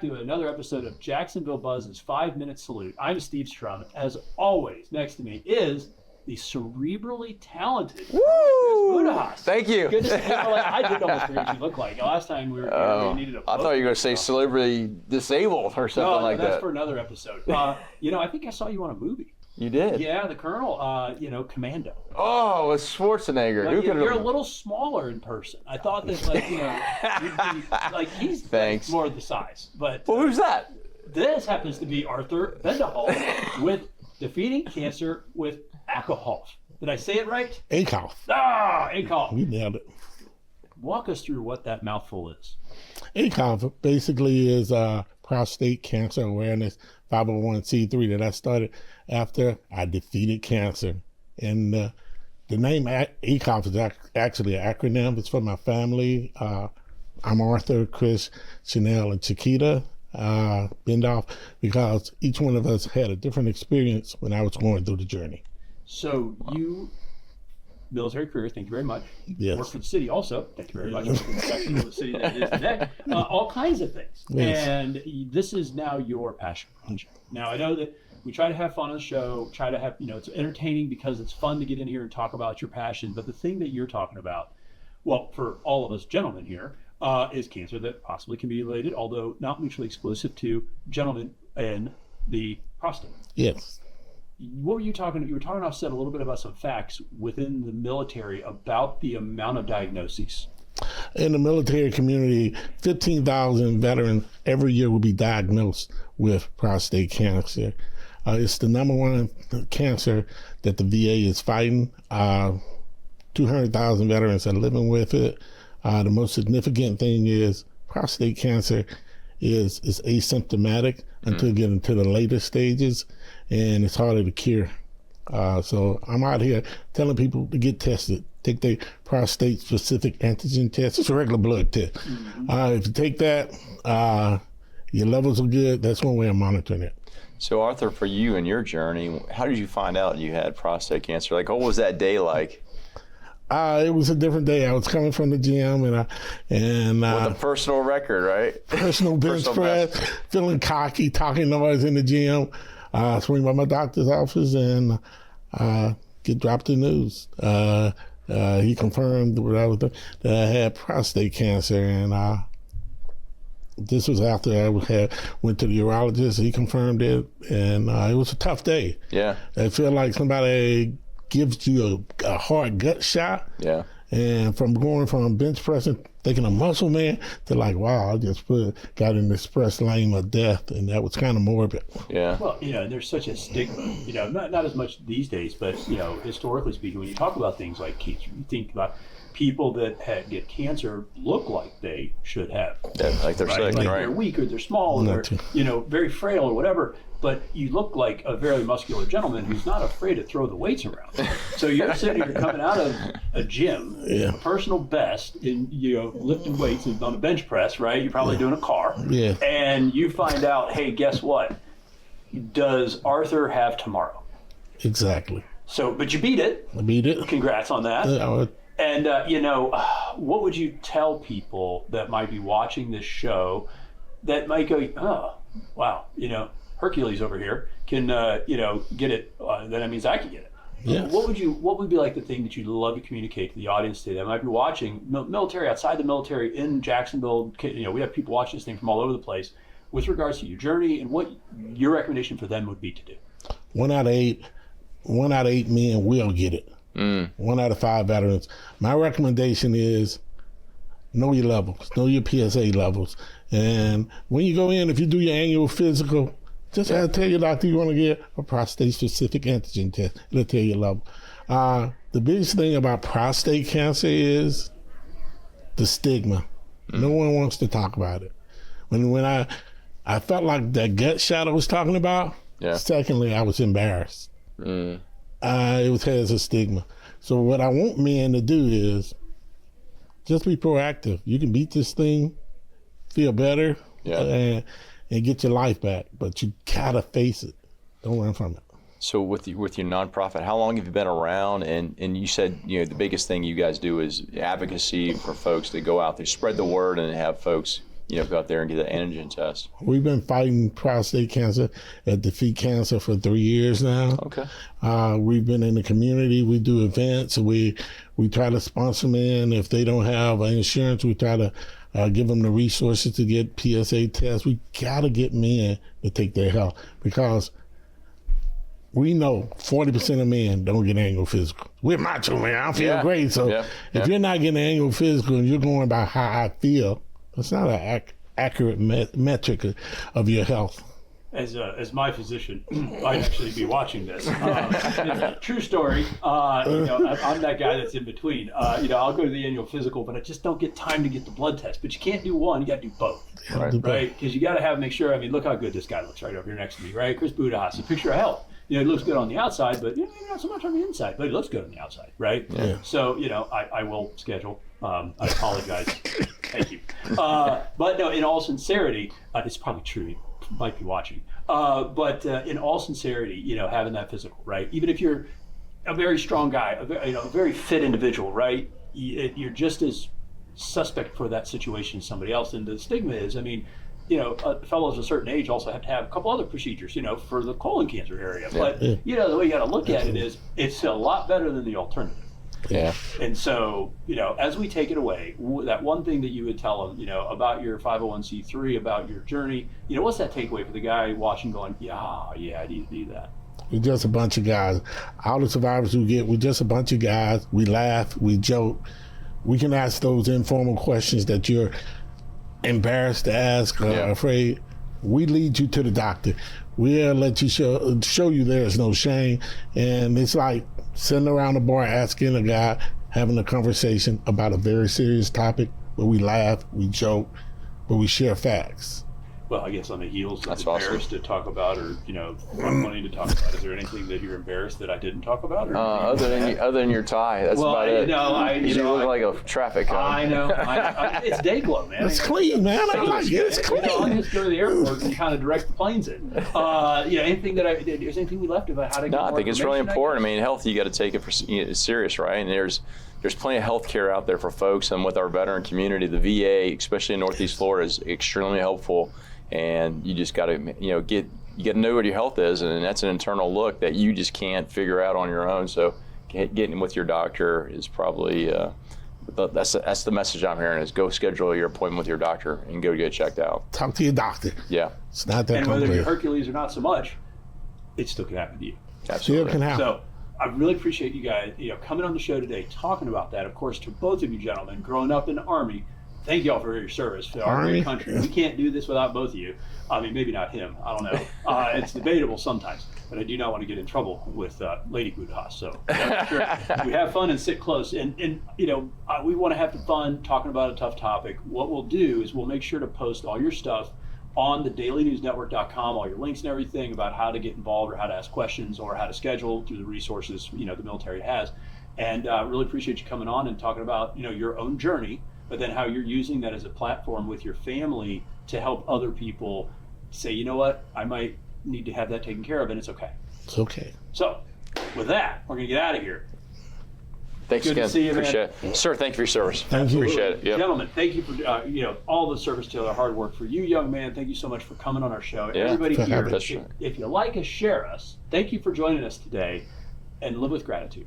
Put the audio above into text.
back to another episode of Jacksonville Buzz's 5-Minute Salute. I'm Steve Strum. As always, next to me is the cerebrally talented Budihas. Thank you. Good to see you. I did almost forget what you look like. Last time we were here, we needed a I thought you were going to say celebrity disabled or something like that. No, that's for another episode. I think I saw you on a movie. You did? Yeah, the Colonel, Commando. Oh, it's Schwarzenegger. You're a little smaller in person. I thought that, you'd be, he's Thanks. More the size. But Well, who's that? This happens to be Arthur Bendolph with Defeating Cancer with ACCCOLPH. Did I say it right? ACCCOLPH. ACCCOLPH. You nailed it. Walk us through what that mouthful is. ACCCOLPH basically is prostate cancer awareness 501c3 that I started after I defeated cancer. And the name ACCCOLPH is actually an acronym. It's for my family. I'm Arthur, Chris, Chanel, and Chiquita Bendolph, because each one of us had a different experience when I was going through the journey. So you, military career, thank you very much. Yes. Work for the city also, thank you very much. The city that it is today. All kinds of things. Yes. And this is now your passion project. Now I know that we try to have fun on the show, try to have, it's entertaining because it's fun to get in here and talk about your passion. But the thing that you're talking about, well, for all of us gentlemen here, is cancer that possibly can be related, although not mutually exclusive, to gentlemen and the prostate. Yes. What were you talking? You were talking offset a little bit about some facts within the military about the amount of diagnoses. In the military community, 15,000 veterans every year will be diagnosed with prostate cancer. It's the number one cancer that the VA is fighting. 200,000 veterans are living with it. The most significant thing is prostate cancer is asymptomatic until you get into the later stages, and it's harder to cure. So I'm out here telling people to get tested. Take their prostate-specific antigen test. It's a regular blood test. If you take that, your levels are good. That's one way of monitoring it. So Arthur, for you and your journey, how did you find out you had prostate cancer? Like, what was that day like? It was a different day. I was coming from the gym and with a personal record, right? Personal bench press, feeling cocky, talking noise in the gym. Swing by my doctor's office and get dropped the news. He confirmed that I had prostate cancer, and this was after I went to the urologist. He confirmed it, and it was a tough day. Yeah, I feel like somebody gives you a hard gut shot. Yeah. And from going from bench pressing, thinking a muscle man, to like, wow, I just got in the express lane of death, and that was kind of morbid. Yeah. Well, there's such a stigma, not as much these days, but, historically speaking, when you talk about things like cancer, you think about people that get cancer look like they should have. Yeah, like they're sick, like right? They're weak or they're small or they're, very frail or whatever. But you look like a very muscular gentleman who's not afraid to throw the weights around. So you're sitting here coming out of a gym, a personal best, in lifting weights on a bench press, right? You're probably doing a car. Yeah. And you find out, hey, guess what? Does Arthur have tomorrow? Exactly. So, but you beat it. I beat it. Congrats on that. And, what would you tell people that might be watching this show that might go, oh, wow, Hercules over here can, get it, then that means I can get it. Yes. What would be like the thing that you'd love to communicate to the audience today that might be watching, military, outside the military, in Jacksonville? We have people watching this thing from all over the place, with regards to your journey and what your recommendation for them would be to do. 1 out of 8 men will get it. 1 out of 5 veterans. My recommendation is know your levels, know your PSA levels. And when you go in, if you do your annual physical, just have to tell your doctor you want to get a prostate-specific antigen test. It'll tell you your level. The biggest thing about prostate cancer is the stigma. No one wants to talk about it. When I felt like that gut shot I was talking about, secondly, I was embarrassed. It has a stigma. So what I want men to do is just be proactive. You can beat this thing, feel better, and get your life back. But you gotta face it. Don't run from it. So with your nonprofit, how long have you been around? And you said the biggest thing you guys do is advocacy for folks to go out there, spread the word, and have folks go out there and get that antigen test. We've been fighting prostate cancer at Defeat Cancer for 3 years now. Okay. We've been in the community. We do events. We try to sponsor them in. If they don't have insurance, we try to give them the resources to get PSA tests. We got to get men to take their health, because we know 40% of men don't get annual physical. We're macho, man. I feel great. So if you're not getting an annual physical and you're going by how I feel, that's not an accurate metric of your health. As my physician, I'd actually be watching this. True story. I'm that guy that's in between. I'll go to the annual physical, but I just don't get time to get the blood test. But you can't do one; you got to do both, right? Because you got to make sure. I mean, look how good this guy looks right over here next to me, right? Chris Budihas, a picture of health. He looks good on the outside, but maybe not so much on the inside. But he looks good on the outside, right? Yeah. So I will schedule. I apologize. Thank you. But no, in all sincerity, it's probably true. You might be watching. But in all sincerity, having that physical, right? Even if you're a very strong guy, a very fit individual, right? You're just as suspect for that situation as somebody else. And the stigma is, fellows of a certain age also have to have a couple other procedures, for the colon cancer area. But, the way you got to look at it is it's a lot better than the alternative. Yeah. And so, as we take it away, that one thing that you would tell them, about your 501c3, about your journey, what's that takeaway for the guy watching going, I need to do that? We're just a bunch of guys. All the survivors we're just a bunch of guys. We laugh, we joke. We can ask those informal questions that you're embarrassed to ask or afraid. We lead you to the doctor. We'll let you show you there's no shame. And it's like sitting around the bar asking a guy, having a conversation about a very serious topic where we laugh, we joke, but we share facts. Well, I guess on the heels of That's embarrassed to talk about, or not wanting to talk about, is there anything that you're embarrassed that I didn't talk about? Or Other than your tie, that's about it. You look like a traffic cone. I know. It's day glow, man. It's clean, man. I like it. It's clean. I'll just go to the airport and kind of direct the planes in. Anything is anything we left about how to get No, more I think it's really information, important. Health, you got to take it for serious, right? And there's plenty of health care out there for folks, and with our veteran community, the VA, especially in Northeast Florida, is extremely helpful. And you just got to, you got to know what your health is, and that's an internal look that you just can't figure out on your own. So getting with your doctor is probably that's the message I'm hearing, is go schedule your appointment with your doctor and go get checked out. Talk to your doctor. Yeah. It's not that and complicated. whether you're Hercules or not so much, it still can happen to you. Absolutely. Still can happen. So I really appreciate you guys, coming on the show today, talking about that. Of course, to both of you gentlemen, growing up in the Army, thank you all for your service to our great country. We can't do this without both of you. Maybe not him. I don't know. It's debatable sometimes. But I do not want to get in trouble with Lady Budihas. So sure. We have fun and sit close. And we want to have fun talking about a tough topic. What we'll do is we'll make sure to post all your stuff on the dailynewsnetwork.com, all your links and everything about how to get involved or how to ask questions or how to schedule through the resources the military has. And really appreciate you coming on and talking about your own journey, but then how you're using that as a platform with your family to help other people say, you know what, I might need to have that taken care of, and it's okay. It's okay. So, with that, we're going to get out of here. Thanks Good again. to see you, man. Appreciate it. Sir, thank you for your service. Thank you. Appreciate it. Yep. Gentlemen, thank you for all the service to the hard work. For you, young man, thank you so much for coming on our show. Yeah, Everybody for here, having us. if you like us, share us. Thank you for joining us today, and live with gratitude.